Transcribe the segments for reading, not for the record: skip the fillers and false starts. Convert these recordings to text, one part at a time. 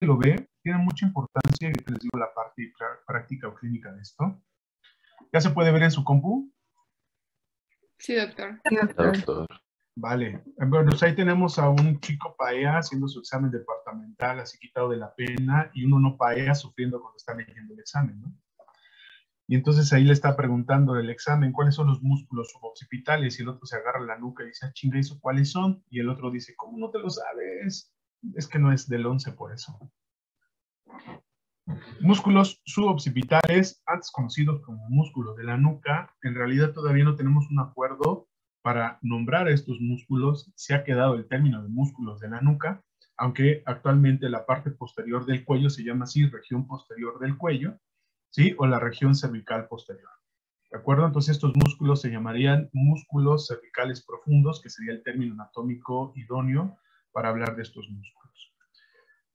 lo ve, tiene mucha importancia, y les digo la parte práctica o clínica de esto. ¿Ya se puede ver en su compu? Sí, doctor. Sí, doctor. Vale. Bueno, pues ahí tenemos a un chico paea haciendo su examen departamental, así quitado de la pena, y uno no paea sufriendo cuando está leyendo el examen, ¿no? Y entonces ahí le está preguntando el examen, ¿cuáles son los músculos suboccipitales? Y el otro se agarra la nuca y dice, ah, chinga, ¿eso cuáles son? Y el otro dice, ¿cómo no te lo sabes? Es que no es del 11 por eso. Músculos suboccipitales, antes conocidos como músculos de la nuca, en realidad todavía no tenemos un acuerdo para nombrar a estos músculos. Se ha quedado el término de músculos de la nuca, aunque actualmente la parte posterior del cuello se llama así, región posterior del cuello, ¿sí? O la región cervical posterior. ¿De acuerdo? Entonces estos músculos se llamarían músculos cervicales profundos, que sería el término anatómico idóneo para hablar de estos músculos.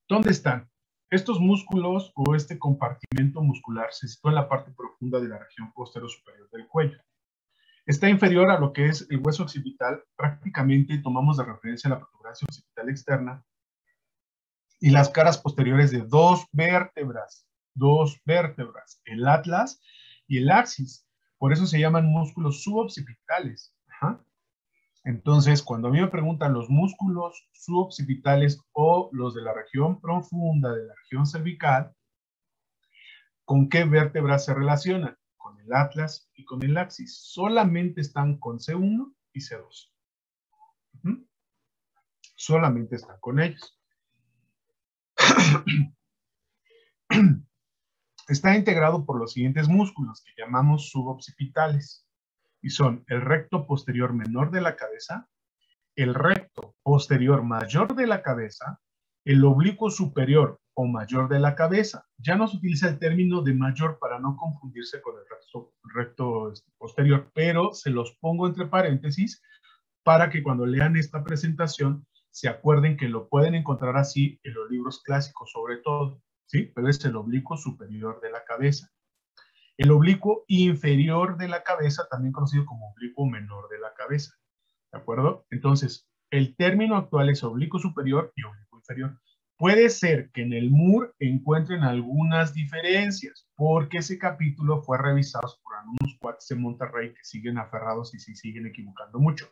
¿Dónde están? Estos músculos o este compartimento muscular se sitúa en la parte profunda de la región posterior superior del cuello. Está inferior a lo que es el hueso occipital. Prácticamente tomamos de referencia la protuberancia occipital externa y las caras posteriores de dos vértebras, el atlas y el axis. Por eso se llaman músculos suboccipitales. Ajá. Entonces, cuando a mí me preguntan los músculos suboccipitales o los de la región profunda de la región cervical, ¿con qué vértebras se relacionan? Con el atlas y con el axis. Solamente están con C1 y C2. Solamente están con ellos. Está integrado por los siguientes músculos que llamamos suboccipitales y son el recto posterior menor de la cabeza, el recto posterior mayor de la cabeza, el oblicuo superior o mayor de la cabeza. Ya no se utiliza el término de mayor para no confundirse con el recto posterior, pero se los pongo entre paréntesis para que cuando lean esta presentación se acuerden que lo pueden encontrar así en los libros clásicos sobre todo, ¿sí? Pero es el oblicuo superior de la cabeza. El oblicuo inferior de la cabeza, también conocido como oblicuo menor de la cabeza. ¿De acuerdo? Entonces, el término actual es oblicuo superior y oblicuo inferior. Puede ser que en el MUR encuentren algunas diferencias, porque ese capítulo fue revisado por unos cuates de Monterrey que siguen aferrados y se siguen equivocando mucho.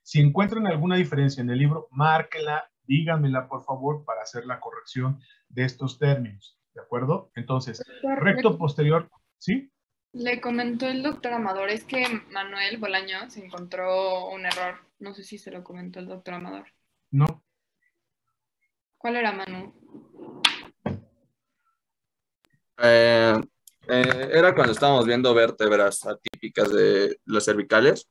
Si encuentran alguna diferencia en el libro, márquenla, díganmela por favor para hacer la corrección de estos términos. ¿De acuerdo? Entonces, recto posterior, ¿sí? Le comentó el doctor Amador, es que Manuel Bolaño se encontró un error. No sé si se lo comentó el doctor Amador. No. ¿Cuál era, Manu? Era cuando estábamos viendo vértebras atípicas de los cervicales,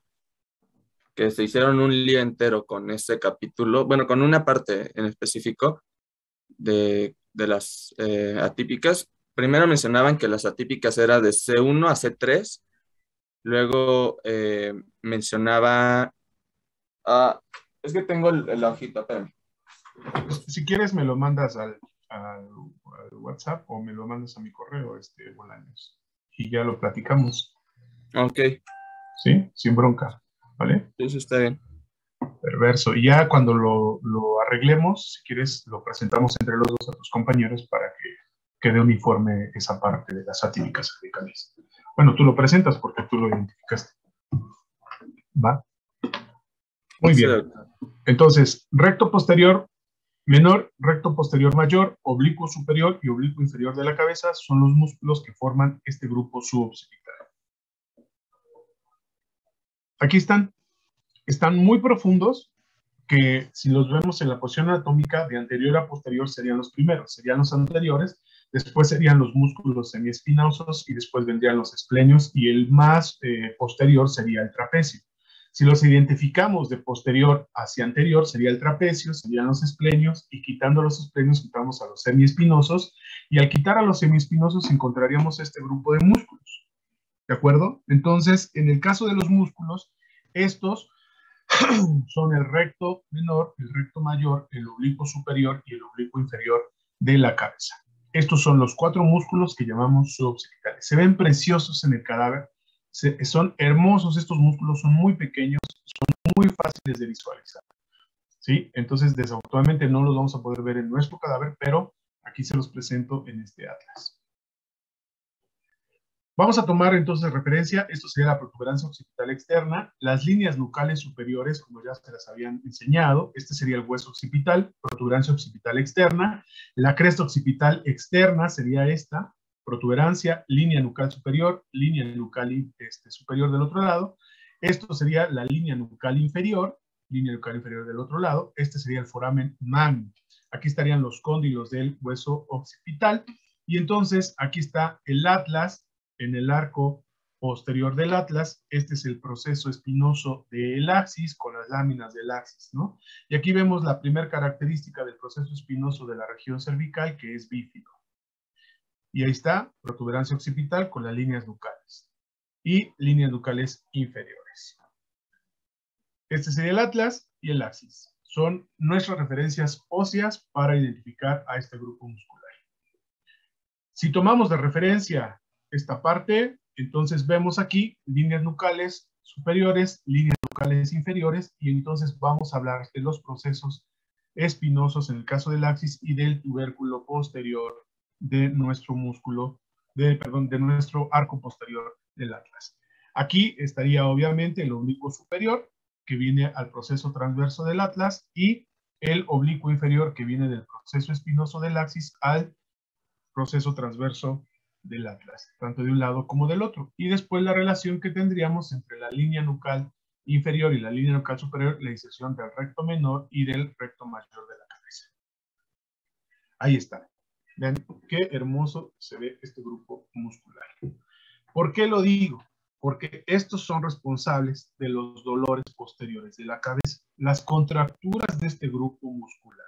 que se hicieron un lío entero con ese capítulo, bueno, con una parte en específico de las atípicas. Primero mencionaban que las atípicas eran de C1 a C3, luego mencionaba... es que tengo la hojita, espérame. Si quieres me lo mandas al WhatsApp o me lo mandas a mi correo, Bolaños, y ya lo platicamos. Ok. ¿Sí? Sin bronca, ¿vale? Eso está bien. Perverso. Y ya cuando lo arreglemos, si quieres, lo presentamos entre los dos a tus compañeros para que quede uniforme esa parte de las atípicas cervicales. Bueno, tú lo presentas porque tú lo identificaste. ¿Va? Muy bien. Entonces, recto posterior menor, recto posterior mayor, oblicuo superior y oblicuo inferior de la cabeza son los músculos que forman este grupo suboccipital. Aquí están. Están muy profundos, que si los vemos en la posición anatómica de anterior a posterior serían los primeros, serían los anteriores, después serían los músculos semiespinosos y después vendrían los esplenios y el más posterior sería el trapecio. Si los identificamos de posterior hacia anterior sería el trapecio, serían los esplenios y quitando los esplenios quitamos a los semiespinosos y al quitar a los semiespinosos encontraríamos este grupo de músculos. ¿De acuerdo? Entonces, en el caso de los músculos, estos son el recto menor, el recto mayor, el oblicuo superior y el oblicuo inferior de la cabeza. Estos son los 4 músculos que llamamos suboccipitales. Se ven preciosos en el cadáver, son hermosos estos músculos, son muy pequeños, son muy fáciles de visualizar. ¿Sí? Entonces, desafortunadamente no los vamos a poder ver en nuestro cadáver, pero Aquí se los presento en este atlas. Vamos a tomar entonces referencia, esto sería la protuberancia occipital externa, las líneas nucales superiores, como ya se las habían enseñado, este sería el hueso occipital, protuberancia occipital externa, la cresta occipital externa sería esta, protuberancia, línea nucal superior, línea nucal superior del otro lado, esto sería la línea nucal inferior del otro lado, este sería el foramen magno, aquí estarían los cóndilos del hueso occipital, y entonces aquí está el atlas. En el arco posterior del atlas, este es el proceso espinoso del axis con las láminas del axis, ¿no? Y aquí vemos la primera característica del proceso espinoso de la región cervical, que es bífido. Y ahí está, protuberancia occipital con las líneas nucales y líneas nucales inferiores. Este sería el atlas y el axis. Son nuestras referencias óseas para identificar a este grupo muscular. Si tomamos de referencia esta parte, entonces vemos aquí líneas nucales superiores, líneas nucales inferiores, y entonces vamos a hablar de los procesos espinosos en el caso del axis y del tubérculo posterior de nuestro músculo, de nuestro arco posterior del atlas. Aquí estaría obviamente el oblicuo superior, que viene al proceso transverso del atlas, y el oblicuo inferior, que viene del proceso espinoso del axis al proceso transverso del atlas, tanto de un lado como del otro. Y después la relación que tendríamos entre la línea nucal inferior y la línea nucal superior, la inserción del recto menor y del recto mayor de la cabeza. Ahí está. Vean qué hermoso se ve este grupo muscular. ¿Por qué lo digo? Porque estos son responsables de los dolores posteriores de la cabeza. Las contracturas de este grupo muscular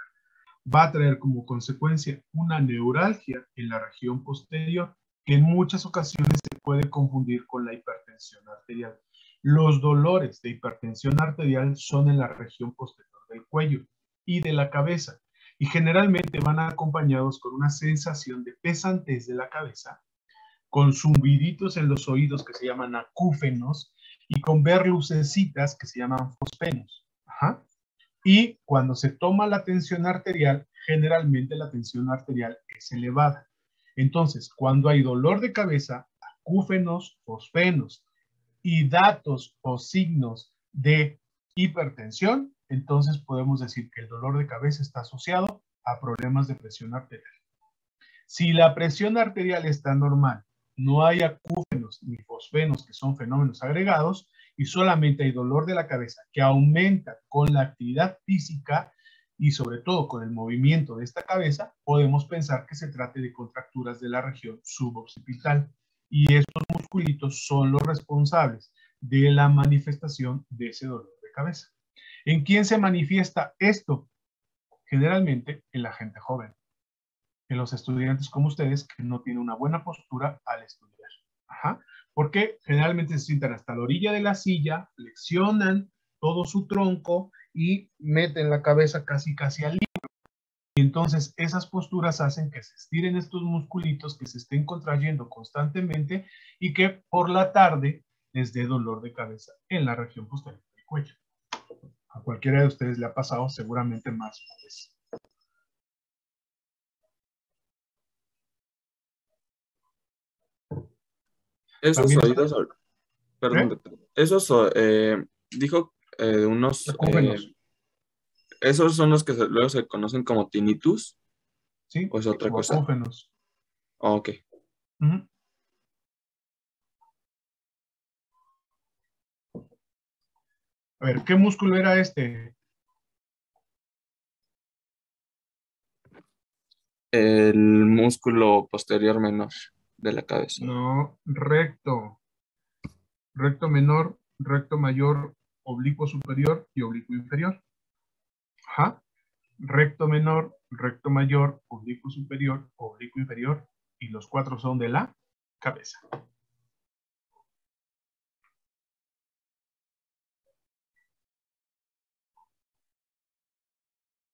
va a traer como consecuencia una neuralgia en la región posterior, que en muchas ocasiones se puede confundir con la hipertensión arterial. Los dolores de hipertensión arterial son en la región posterior del cuello y de la cabeza, y generalmente van acompañados con una sensación de pesantez de la cabeza, con zumbiditos en los oídos que se llaman acúfenos, y con ver lucecitas que se llaman fosfenos. Ajá. Y cuando se toma la tensión arterial, generalmente la tensión arterial es elevada. Entonces, cuando hay dolor de cabeza, acúfenos, fosfenos y datos o signos de hipertensión, entonces podemos decir que el dolor de cabeza está asociado a problemas de presión arterial. Si la presión arterial está normal, no hay acúfenos ni fosfenos, que son fenómenos agregados, y solamente hay dolor de la cabeza que aumenta con la actividad física y sobre todo con el movimiento de esta cabeza, podemos pensar que se trate de contracturas de la región suboccipital. Y estos musculitos son los responsables de la manifestación de ese dolor de cabeza. ¿En quién se manifiesta esto? Generalmente en la gente joven, en los estudiantes como ustedes que no tienen una buena postura al estudiar. Ajá. Porque generalmente se sientan hasta la orilla de la silla, flexionan todo su tronco y meten la cabeza casi al libro. Y entonces esas posturas hacen que se estiren estos musculitos, que se estén contrayendo constantemente y que por la tarde les dé dolor de cabeza en la región posterior del cuello. A cualquiera de ustedes le ha pasado seguramente más una vez. Esos También oídos, perdón, esos, dijo unos, acúfenos. esos son los que luego se conocen como tinnitus, ¿Sí? ¿o es otra cosa? Acúfenos. Oh, ok. Uh-huh. A ver, ¿qué músculo era este? El músculo posterior menor de la cabeza. No, recto. Recto menor, recto mayor, oblicuo superior y oblicuo inferior. Ajá. Recto menor, recto mayor, oblicuo superior, oblicuo inferior. Y los cuatro son de la cabeza.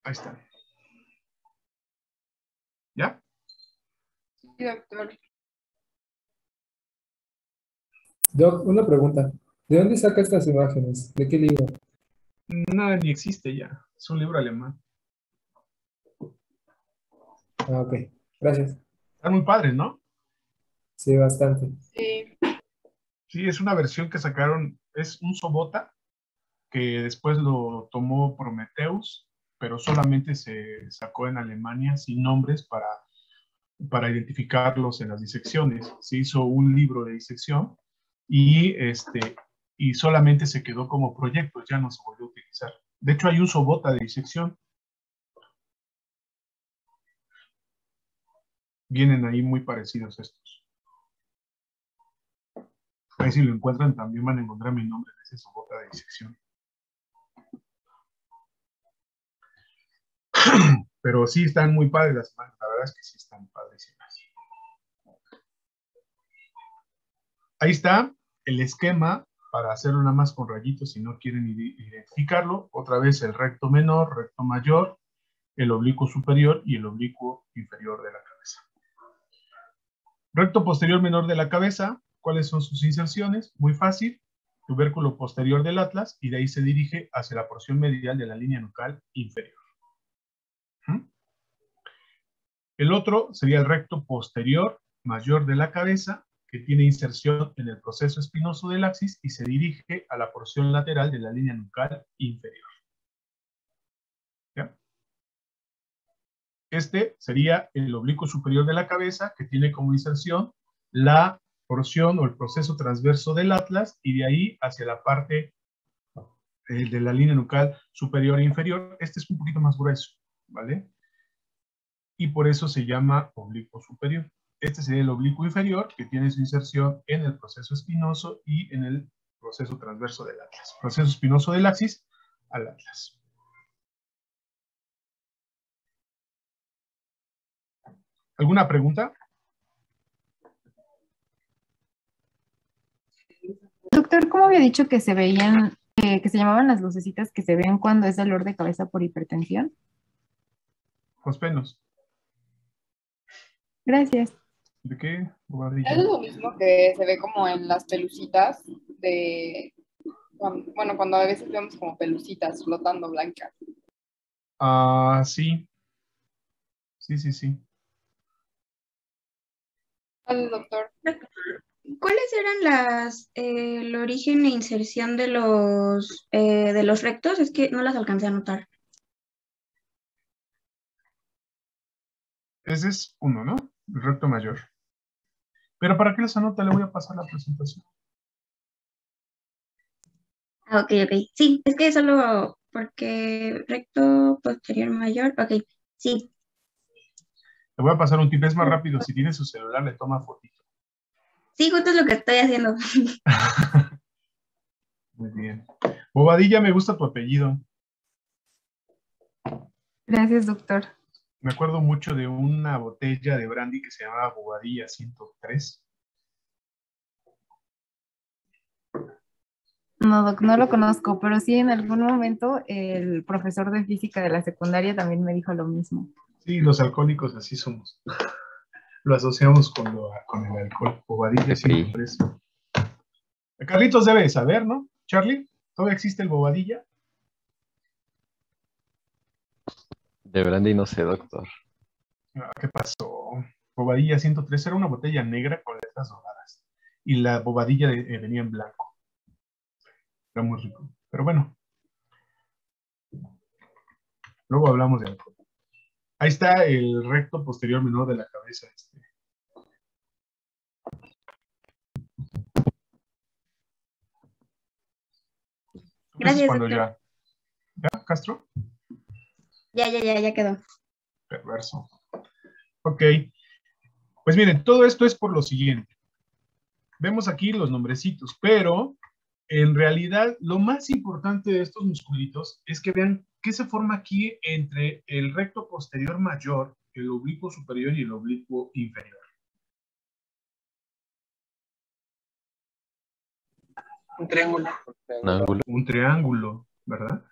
Ahí está. ¿Ya? Sí, doctor. Doc, una pregunta. ¿De dónde saca estas imágenes? ¿De qué libro? Nada, ni existe ya. Es un libro alemán. Ah, ok. Gracias. Están muy padres, ¿no? Sí, bastante. Sí. Sí, es una versión que sacaron, es un Sobota que después lo tomó Prometheus, pero solamente se sacó en Alemania sin nombres para identificarlos en las disecciones. Se hizo un libro de disección y, y solamente se quedó como proyecto, ya no se volvió a utilizar. De hecho, hay un Sobota de disección. Vienen ahí muy parecidos estos. Ahí si lo encuentran también van a encontrar mi nombre en ese Sobota de disección. Pero sí están muy padres las imágenes, la verdad es que sí están padres. Ahí está el esquema para hacerlo nada más con rayitos si no quieren identificarlo. Otra vez el recto menor, recto mayor, el oblicuo superior y el oblicuo inferior de la cabeza. Recto posterior menor de la cabeza, ¿cuáles son sus inserciones? Muy fácil, tubérculo posterior del atlas y de ahí se dirige hacia la porción medial de la línea nucal inferior. El otro sería el recto posterior mayor de la cabeza, que tiene inserción en el proceso espinoso del axis y se dirige a la porción lateral de la línea nucal inferior. ¿Ya? Este sería el oblicuo superior de la cabeza, que tiene como inserción la porción o el proceso transverso del atlas y de ahí hacia la parte de la línea nucal superior e inferior. Este es un poquito más grueso, ¿vale? Y por eso se llama oblicuo superior. Este sería el oblicuo inferior, que tiene su inserción en el proceso espinoso y en el proceso transverso del atlas. Proceso espinoso del axis al atlas. ¿Alguna pregunta? Doctor, ¿cómo había dicho que se veían, que se llamaban las lucecitas que se ven cuando es dolor de cabeza por hipertensión? Fospenos. Gracias. ¿De qué? Es Bobadilla. lo mismo que se ve como en las pelucitas de, bueno, cuando a veces vemos como pelucitas flotando blancas. Ah, sí. Sí, sí, sí. Vale, doctor. ¿Cuáles eran el origen e inserción de los rectos? Es que no las alcancé a notar. Ese es uno, ¿no? El recto mayor. Pero ¿para qué les anota? Le voy a pasar la presentación. Ah, ok, ok. Sí, es que solo porque recto posterior mayor. Ok, sí. Le voy a pasar un tip, es más rápido. Si tiene su celular, le toma fotito. Sí, justo es lo que estoy haciendo. Muy bien. Bobadilla, me gusta tu apellido. Gracias, doctor. Me acuerdo mucho de una botella de brandy que se llamaba Bobadilla 103. No, doc, no lo conozco, pero sí en algún momento el profesor de física de la secundaria también me dijo lo mismo. Sí, los alcohólicos así somos. Lo asociamos con el alcohol. Bobadilla 103. Carlitos debe saber, ¿no? Charlie, ¿todavía existe el Bobadilla? De brandy no sé, doctor. ¿Qué pasó? Bobadilla 103 era una botella negra con letras doradas. Y la bobadilla venía en blanco. Era muy rico. Pero bueno, luego hablamos de alcohol. Ahí está el recto posterior menor de la cabeza. Gracias, Cuando doctor. ¿Ya, Castro? Ya quedó. Perverso. Ok. Pues miren, todo esto es por lo siguiente. Vemos aquí los nombrecitos, pero en realidad lo más importante de estos musculitos es que vean qué se forma aquí entre el recto posterior mayor, el oblicuo superior y el oblicuo inferior. Un triángulo. Un ángulo. Un triángulo, ¿verdad?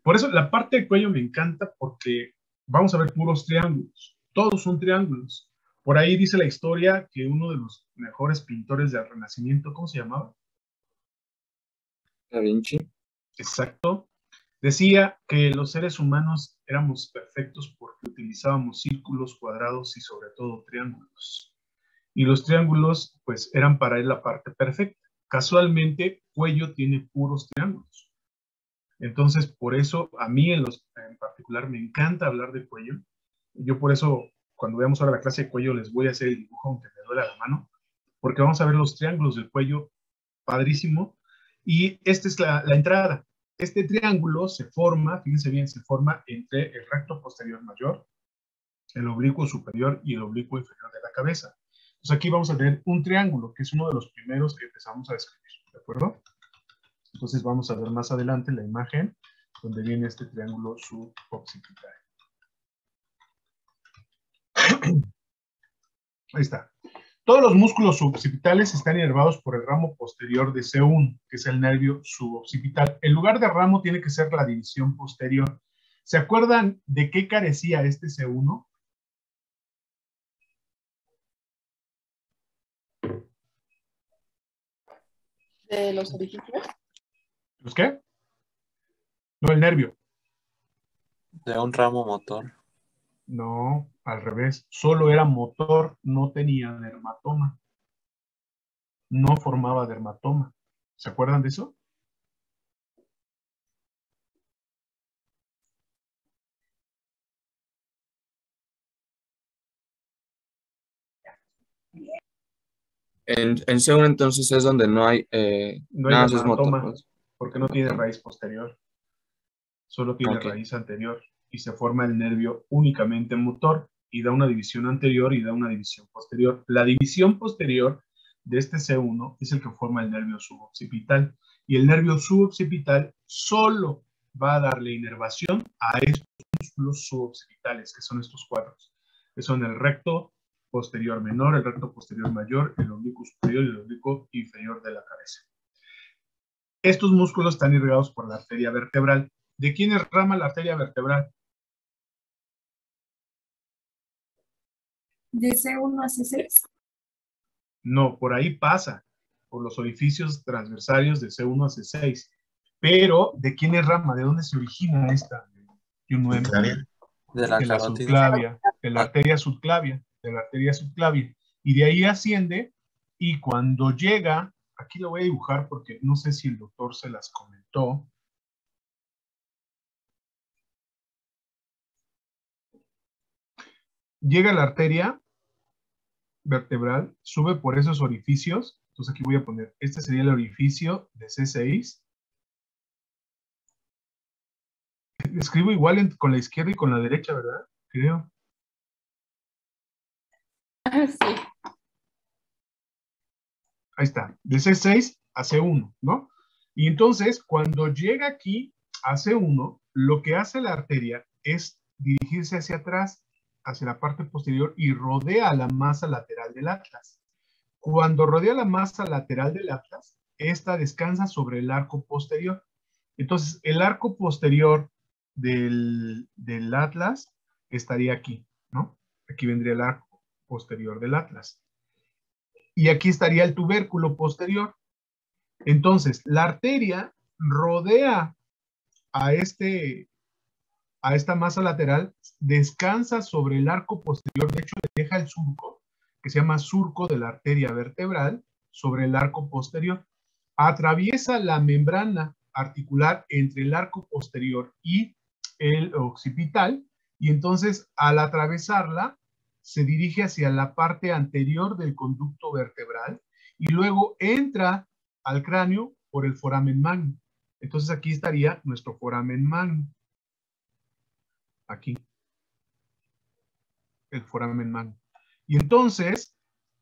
Por eso la parte del cuello me encanta porque vamos a ver puros triángulos. Todos son triángulos. Por ahí dice la historia que uno de los mejores pintores del Renacimiento, ¿cómo se llamaba? Da Vinci. Exacto. Decía que los seres humanos éramos perfectos porque utilizábamos círculos, cuadrados y sobre todo triángulos. Y los triángulos, pues, eran para él la parte perfecta. Casualmente, Cuello tiene puros triángulos. Entonces, por eso, a mí en particular me encanta hablar de Cuello. Yo por eso, cuando veamos ahora la clase de Cuello, les voy a hacer el dibujo aunque me duele la mano, porque vamos a ver los triángulos del Cuello, padrísimo. Y esta es la entrada. Este triángulo se forma, fíjense bien, se forma entre el recto posterior mayor, el oblicuo superior y el oblicuo inferior de la cabeza. Entonces aquí vamos a tener un triángulo, que es uno de los primeros que empezamos a describir, ¿de acuerdo? Entonces vamos a ver más adelante la imagen donde viene este triángulo suboccipital. Ahí está. Todos los músculos suboccipitales están inervados por el ramo posterior de C1, que es el nervio suboccipital. En lugar de ramo tiene que ser la división posterior. ¿Se acuerdan de qué carecía este C1? ¿De los orificios? ¿Los qué? No, el nervio. De un ramo motor. No, al revés. Solo era motor, no tenía dermatoma. No formaba dermatoma. ¿Se acuerdan de eso? En C1 entonces es donde no hay, No hay nada más es dermatoma, motor, pues. porque no tiene raíz posterior. Solo tiene Ok. raíz anterior y se forma el nervio únicamente motor y da una división anterior y da una división posterior. La división posterior de este C1 es el que forma el nervio suboccipital y el nervio suboccipital solo va a darle inervación a estos músculos suboccipitales, que son estos cuatro, que son el recto posterior menor, el recto posterior mayor, el oblicuo superior y el oblicuo inferior de la cabeza. Estos músculos están irrigados por la arteria vertebral. ¿De quién es rama la arteria vertebral? ¿De C1 a C6? No, por ahí pasa, por los orificios transversarios de C1 a C6. Pero, ¿de quién es rama? ¿De dónde se origina esta? De la De la carótida. subclavia, de la arteria subclavia, de la arteria subclavia. Y de ahí asciende, y cuando llega, aquí lo voy a dibujar porque no sé si el doctor se las comentó. Llega la arteria vertebral, sube por esos orificios. Entonces aquí voy a poner, este sería el orificio de C6. Escribo igual con la izquierda y con la derecha, ¿verdad? Creo. Sí. Ahí está, de C6 a C1, ¿no? Y entonces, cuando llega aquí a C1, lo que hace la arteria es dirigirse hacia atrás, hacia la parte posterior y rodea la masa lateral del atlas. Cuando rodea la masa lateral del atlas, esta descansa sobre el arco posterior. Entonces, el arco posterior del atlas estaría aquí, ¿no? Aquí vendría el arco posterior del atlas. Y aquí estaría el tubérculo posterior. Entonces, la arteria rodea a esta masa lateral, descansa sobre el arco posterior, de hecho le deja el surco, que se llama surco de la arteria vertebral, sobre el arco posterior. Atraviesa la membrana articular entre el arco posterior y el occipital, y entonces al atravesarla, se dirige hacia la parte anterior del conducto vertebral, y luego entra al cráneo por el foramen magno. Entonces aquí estaría nuestro foramen magno. Aquí. El foramen magno. Y entonces,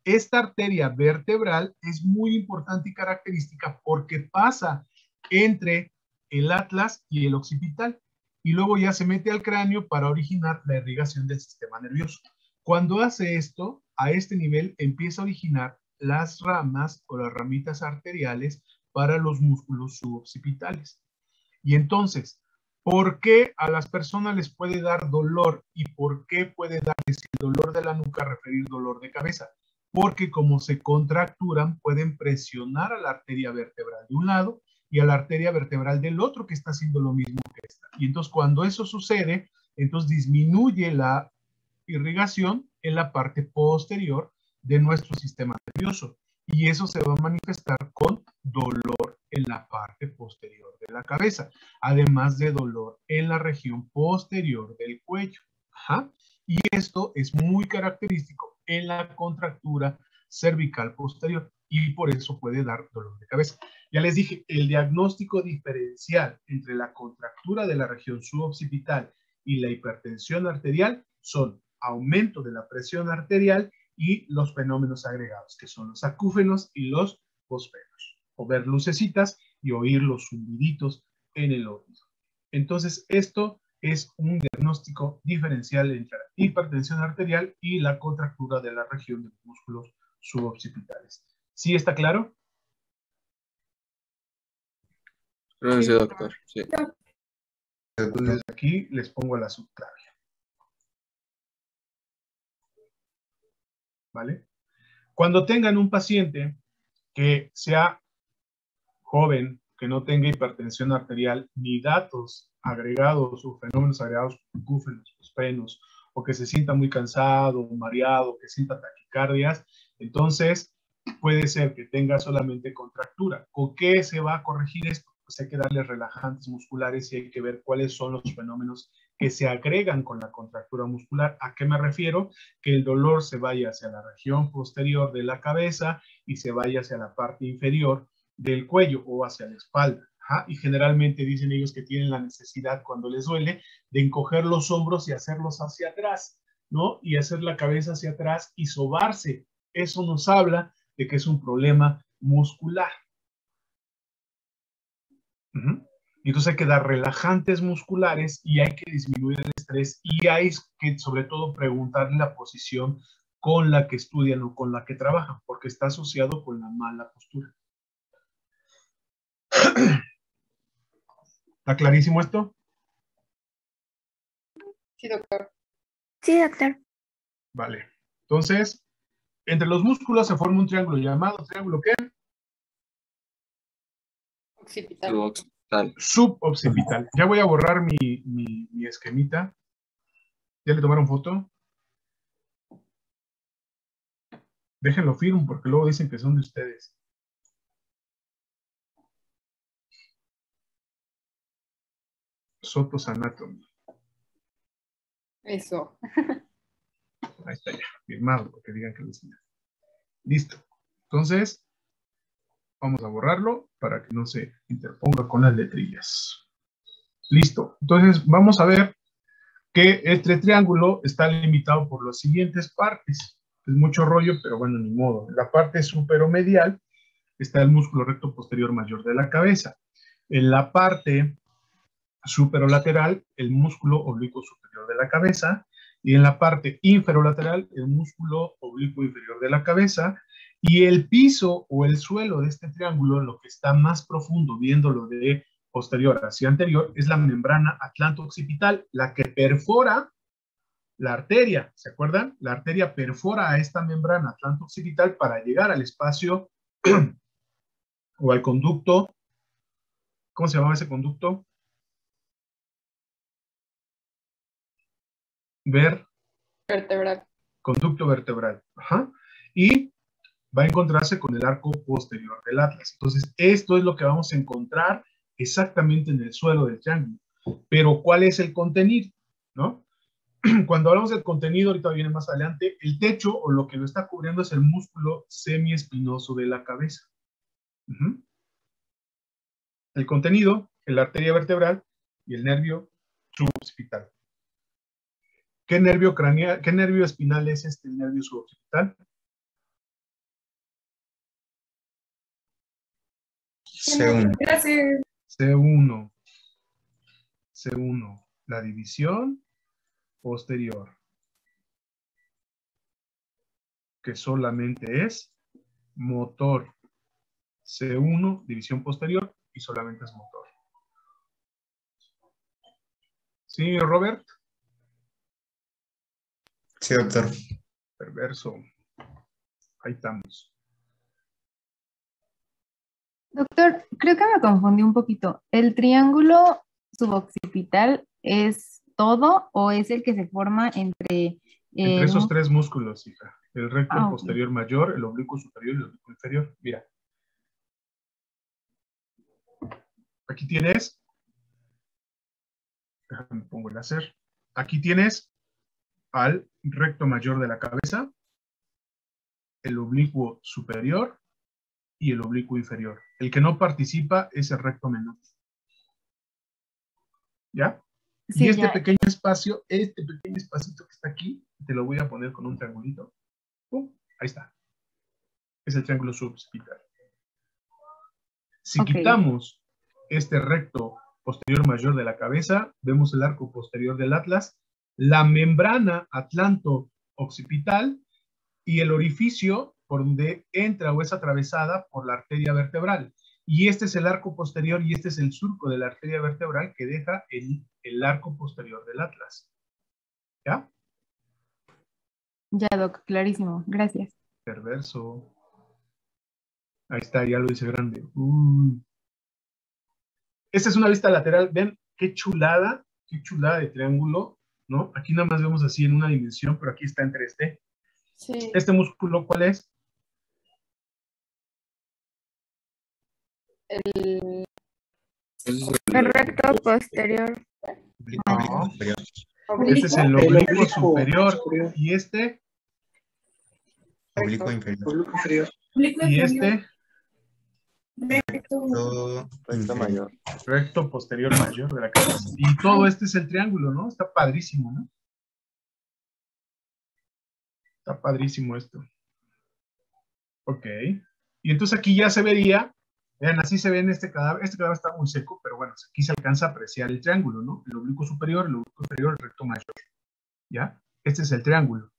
esta arteria vertebral es muy importante y característica porque pasa entre el atlas y el occipital. Y luego ya se mete al cráneo para originar la irrigación del sistema nervioso. Cuando hace esto, a este nivel empieza a originar las ramas o las ramitas arteriales para los músculos suboccipitales. Y entonces, ¿por qué a las personas les puede dar dolor y por qué puede darles el dolor de la nuca referir dolor de cabeza? Porque como se contracturan, pueden presionar a la arteria vertebral de un lado y a la arteria vertebral del otro que está haciendo lo mismo que esta. Y entonces cuando eso sucede, entonces disminuye la irrigación en la parte posterior de nuestro sistema nervioso. Y eso se va a manifestar con dolor en la parte posterior de la cabeza, además de dolor en la región posterior del cuello. Ajá. Y esto es muy característico en la contractura cervical posterior y por eso puede dar dolor de cabeza. Ya les dije, el diagnóstico diferencial entre la contractura de la región suboccipital y la hipertensión arterial son aumento de la presión arterial y los fenómenos agregados, que son los acúfenos y los fosfenos, o ver lucecitas y oír los zumbiditos en el oído. Entonces, esto es un diagnóstico diferencial entre la hipertensión arterial y la contractura de la región de los músculos suboccipitales. ¿Sí está claro? Creo que sí, doctor. Sí. Entonces, aquí les pongo la subclavia. ¿Vale? Cuando tengan un paciente que sea joven, que no tenga hipertensión arterial, ni datos agregados o fenómenos agregados, acúfenos, fosfenos, o que se sienta muy cansado, mareado, que sienta taquicardias, entonces puede ser que tenga solamente contractura. ¿Con qué se va a corregir esto? Pues hay que darle relajantes musculares y hay que ver cuáles son los fenómenos que se agregan con la contractura muscular. ¿A qué me refiero? Que el dolor se vaya hacia la región posterior de la cabeza y se vaya hacia la parte inferior del cuello o hacia la espalda. Ajá. Y generalmente dicen ellos que tienen la necesidad cuando les duele de encoger los hombros y hacerlos hacia atrás, ¿no? Y hacer la cabeza hacia atrás y sobarse. Eso nos habla de que es un problema muscular. Y entonces hay que dar relajantes musculares y hay que disminuir el estrés y hay que sobre todo preguntarle la posición con la que estudian o con la que trabajan, porque está asociado con la mala postura. ¿Está clarísimo esto? Sí, doctor. Sí, doctor. Vale. Entonces, entre los músculos se forma un triángulo llamado triángulo ¿qué? Occipital. Suboccipital. Suboccipital. Ya voy a borrar mi esquemita. ¿Ya le tomaron foto? Déjenlo firme porque luego dicen que son de ustedes. Sotos Anatomy. Eso. Ahí está ya, firmado, porque digan que lo enseñé. Listo. Entonces, vamos a borrarlo para que no se interponga con las letrillas. Listo. Entonces, vamos a ver que este triángulo está limitado por las siguientes partes. Es mucho rollo, pero bueno, ni modo. En la parte superomedial está el músculo recto posterior mayor de la cabeza. En la parte superolateral, el músculo oblicuo superior de la cabeza. Y en la parte inferolateral, el músculo oblicuo inferior de la cabeza. Y el piso o el suelo de este triángulo, lo que está más profundo, viéndolo de posterior hacia anterior, es la membrana atlanto-occipital, la que perfora la arteria. ¿Se acuerdan? La arteria perfora a esta membrana atlanto-occipital para llegar al espacio o al conducto. ¿Cómo se llamaba ese conducto? Vertebral. Conducto vertebral. Ajá. Y va a encontrarse con el arco posterior del atlas. Entonces, esto es lo que vamos a encontrar exactamente en el suelo del triángulo. Pero, ¿cuál es el contenido? ¿No? Cuando hablamos del contenido, ahorita viene más adelante, el techo o lo que lo está cubriendo es el músculo semiespinoso de la cabeza. El contenido, la arteria vertebral y el nervio suboccipital. ¿Qué nervio craneal, qué nervio espinal es este nervio suboccipital? C1. Gracias. C1. C1. La división posterior. Que solamente es motor. C1, división posterior, y solamente es motor. ¿Sí, Robert? Sí, doctor. Perverso. Ahí estamos. Doctor, creo que me confundí un poquito. ¿El triángulo suboccipital es todo o es el que se forma entre Entre el esos tres músculos, hija. El recto ok. posterior mayor, el oblicuo superior y el oblicuo inferior. Mira. Aquí tienes. Déjame pongo el láser. Aquí tienes al recto mayor de la cabeza, el oblicuo superior y el oblicuo inferior. El que no participa es el recto menor. ¿Ya? Sí, Y este ya. pequeño espacio, este pequeño espacito que está aquí, te lo voy a poner con un triangulito. ¡Pum! Ahí está. Es el triángulo suboccipital. Si Ok. quitamos este recto posterior mayor de la cabeza, vemos el arco posterior del atlas, la membrana atlanto-occipital y el orificio por donde entra o es atravesada por la arteria vertebral. Y este es el arco posterior y este es el surco de la arteria vertebral que deja el arco posterior del atlas. ¿Ya? Ya, Doc, clarísimo. Gracias. Perverso. Ahí está, ya lo hice grande. Esta es una vista lateral. Vean qué chulada de triángulo, ¿no? Aquí nada más vemos así en una dimensión, pero aquí está en 3D. Sí. Este músculo, ¿cuál es? El El recto posterior. No. Superior. Este es el oblicuo superior. Y este, Oblicuo inferior. y este, Todo Recto mayor. recto posterior mayor de la cabeza. Y todo este es el triángulo, ¿no? Está padrísimo, ¿no? Está padrísimo esto. Ok. Y entonces aquí ya se vería, vean, así se ve en este cadáver. Este cadáver está muy seco, pero bueno, aquí se alcanza a apreciar el triángulo, ¿no? El oblicuo superior, el oblicuo inferior, el recto mayor. ¿Ya? Este es el triángulo.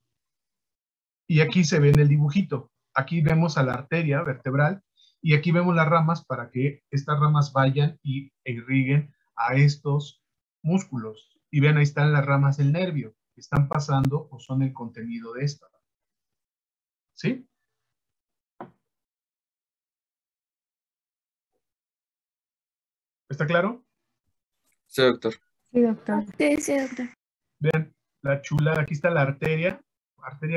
Y aquí se ve en el dibujito. Aquí vemos a la arteria vertebral y aquí vemos las ramas para que estas ramas vayan y irriguen a estos músculos. Y vean, ahí están las ramas del nervio. Están pasando o son el contenido de esta. ¿Sí? ¿Está claro? Sí, doctor. Sí, doctor. Sí, sí, doctor. Vean, la chulada. Aquí está la arteria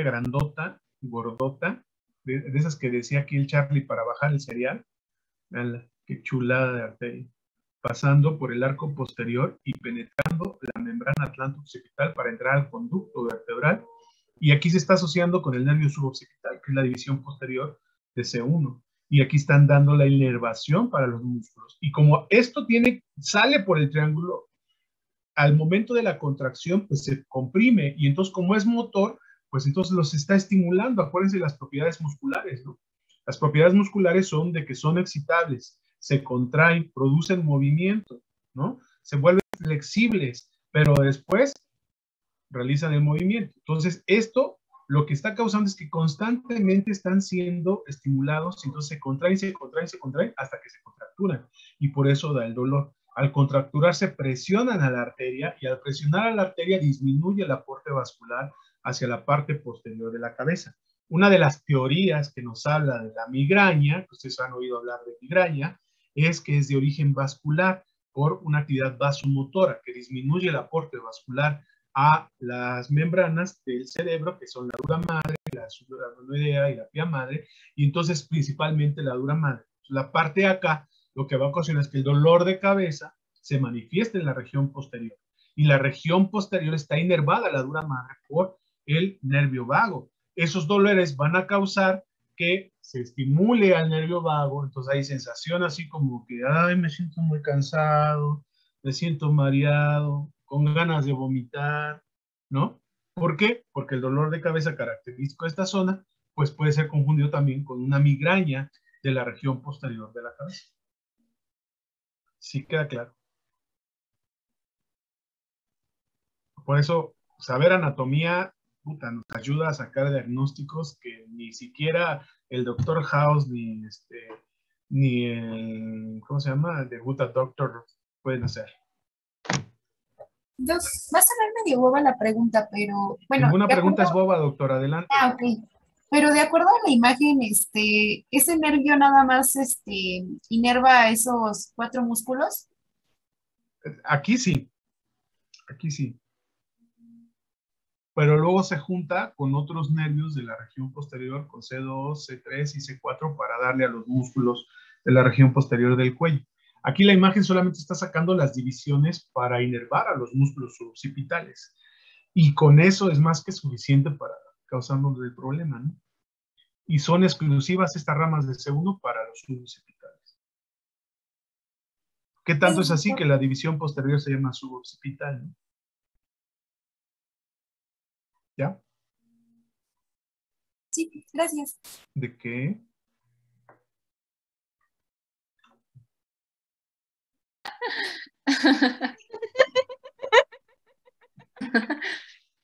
grandota, gordota, de esas que decía aquí el Charlie para bajar el cereal. Veanla, qué chulada de arteria. Pasando por el arco posterior y penetrando la membrana atlanto-occipital para entrar al conducto vertebral. Y aquí se está asociando con el nervio suboccipital, que es la división posterior de C1. Y aquí están dando la inervación para los músculos. Y como esto sale por el triángulo, al momento de la contracción, pues se comprime. Y entonces, como es motor, pues entonces los está estimulando. Acuérdense de las propiedades musculares, ¿no? Las propiedades musculares son de que son excitables, se contraen, producen movimiento, ¿no? Se vuelven flexibles, pero después realizan el movimiento. Entonces, esto lo que está causando es que constantemente están siendo estimulados, y entonces se contraen, se contraen, se contraen hasta que se contracturan. Y por eso da el dolor. Al contracturarse presionan a la arteria y al presionar a la arteria disminuye el aporte vascular hacia la parte posterior de la cabeza. Una de las teorías que nos habla de la migraña, que ustedes han oído hablar de migraña, es que es de origen vascular por una actividad vasomotora que disminuye el aporte vascular a las membranas del cerebro, que son la dura madre, la subarachnoidea y la pía madre, y entonces principalmente la dura madre. La parte de acá, lo que va a ocasionar es que el dolor de cabeza se manifieste en la región posterior, y la región posterior está inervada, la dura madre, por el nervio vago. Esos dolores van a causar que se estimule al nervio vago, entonces hay sensación así como que, ay, me siento muy cansado, me siento mareado, con ganas de vomitar, ¿no? ¿Por qué? Porque el dolor de cabeza característico de esta zona, pues puede ser confundido también con una migraña de la región posterior de la cabeza. Sí queda claro. Por eso, saber anatomía, puta, nos ayuda a sacar diagnósticos que ni siquiera el Dr. House ni el, ¿cómo se llama? El de Good Doctor pueden hacer. Doc, va a sonar medio boba la pregunta, pero bueno. Ninguna de pregunta es acuerdo- boba, doctor, adelante. Ah, ok. Pero de acuerdo a la imagen, ese nervio nada más inerva esos 4 músculos. Aquí sí, aquí sí. Pero luego se junta con otros nervios de la región posterior, con C2, C3 y C4 para darle a los músculos de la región posterior del cuello. Aquí la imagen solamente está sacando las divisiones para inervar a los músculos suboccipitales. Y con eso es más que suficiente para causarnos el problema, ¿no? Y son exclusivas estas ramas de C1 para los suboccipitales. ¿Qué tanto es así que la división posterior se llama suboccipital, ¿no? ¿Ya? Sí, gracias. ¿De qué?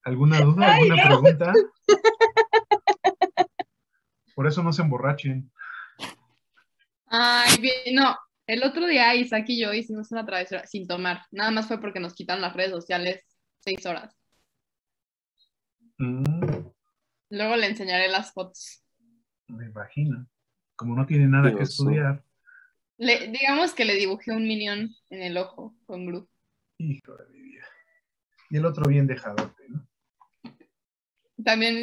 ¿Alguna duda? ¿Alguna pregunta? Por eso no se emborrachen. Ay, bien, no. El otro día Isaac y yo hicimos una travesura sin tomar. Nada más fue porque nos quitaron las redes sociales 6 horas. Luego le enseñaré las fotos. Me imagino. Como no tiene nada que estudiar. Digamos que le dibujé un minion en el ojo con Gru. Hijo de mi vida. Y el otro bien dejadote, ¿no? También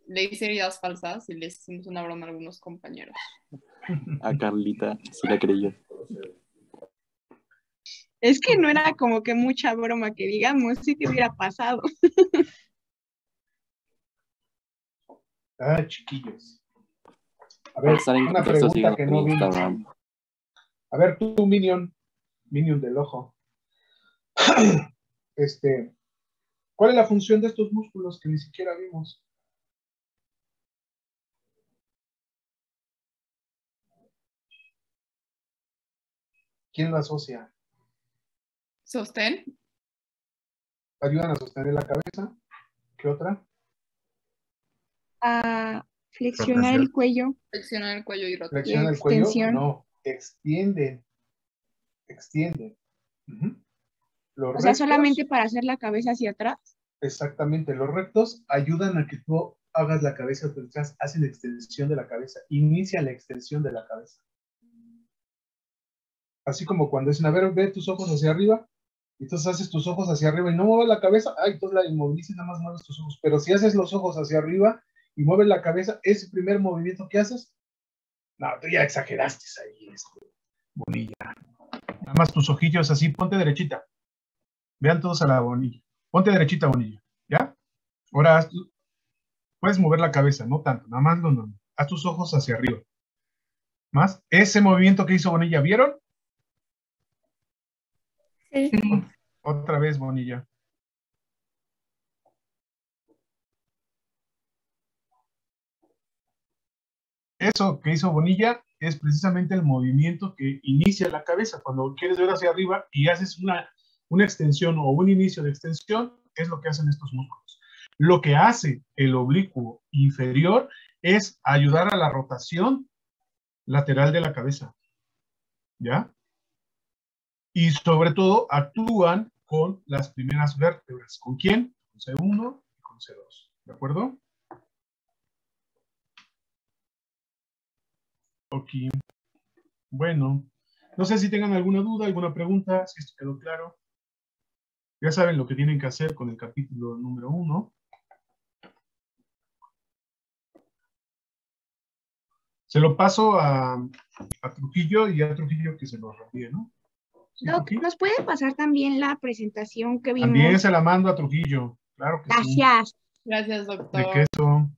le hice heridas falsas y les hicimos una broma a algunos compañeros. A Carlita, sí la creyó. Es que no era como que mucha broma que digamos, sí que hubiera pasado. Ah, chiquillos. A ver, una pregunta que no vi. A ver, tú, Minion del ojo. ¿Cuál es la función de estos músculos que ni siquiera vimos? ¿Quién lo asocia? ¿Sostén? ¿Ayudan a sostener la cabeza? ¿Qué otra? A flexionar el cuello. Flexionar el cuello y rotar. ¿Flexiona el cuello? No, extienden. Extienden. O sea, solamente para hacer la cabeza hacia atrás. Exactamente, los rectos ayudan a que tú hagas la cabeza hacia atrás, hacen extensión de la cabeza, inicia la extensión de la cabeza. Así como cuando dicen, a ver, ve tus ojos hacia arriba, y entonces haces tus ojos hacia arriba y no mueves la cabeza, entonces la inmovilices, nada más mueves tus ojos. Pero si haces los ojos hacia arriba y mueves la cabeza, ese primer movimiento que haces, no, tú ya exageraste ahí, Bonilla. Nada más tus ojillos así, ponte derechita. Vean todos a la Bonilla. Ponte derechita, Bonilla, ¿ya? Ahora puedes mover la cabeza, no tanto, nada más no. Haz tus ojos hacia arriba. Más. Ese movimiento que hizo Bonilla, ¿vieron? Sí. Otra vez, Bonilla. Eso que hizo Bonilla es precisamente el movimiento que inicia la cabeza. Cuando quieres ver hacia arriba y haces una extensión o un inicio de extensión, es lo que hacen estos músculos. Lo que hace el oblicuo inferior es ayudar a la rotación lateral de la cabeza. ¿Ya? Y sobre todo actúan con las primeras vértebras. ¿Con quién? Con C1 y con C2. ¿De acuerdo? Ok. Bueno, no sé si tengan alguna duda, alguna pregunta, si esto quedó claro. Ya saben lo que tienen que hacer con el capítulo número 1. Se lo paso a Trujillo y a Trujillo que se lo reenvíe, ¿no? ¿Sí, Doc, ¿nos puede pasar también la presentación que vimos? También se la mando a Trujillo, claro que Gracias. sí. Gracias, doctor. De queso.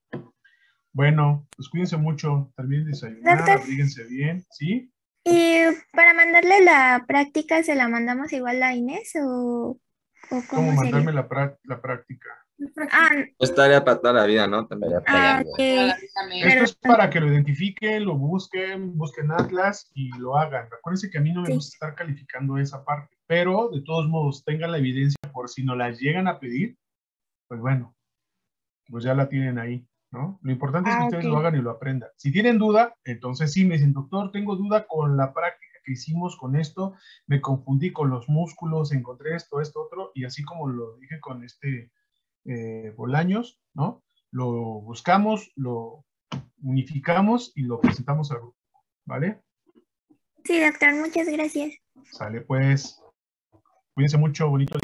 Bueno, pues cuídense mucho, terminen de desayunar, Doctor. abríguense bien, ¿sí? ¿Y para mandarle la práctica se la mandamos igual a Inés o ¿Cómo cómo mandarme sería? la práctica? Ah, Estaría para toda la vida, ¿no? También. ok. Esto es para que lo identifiquen, lo busquen Atlas y lo hagan. Acuérdense que a mí no me Sí. gusta estar calificando esa parte, pero de todos modos tengan la evidencia por si no las llegan a pedir, pues bueno, pues ya la tienen ahí, ¿no? Lo importante es que ustedes lo hagan y lo aprendan. Si tienen duda, entonces sí me dicen, doctor, tengo duda con la práctica que hicimos con esto, me confundí con los músculos, encontré esto, otro, y así como lo dije con Bolaños, ¿no? Lo buscamos, lo unificamos y lo presentamos al grupo, ¿vale? Sí, doctor, muchas gracias. Sale pues, cuídense mucho, bonito día.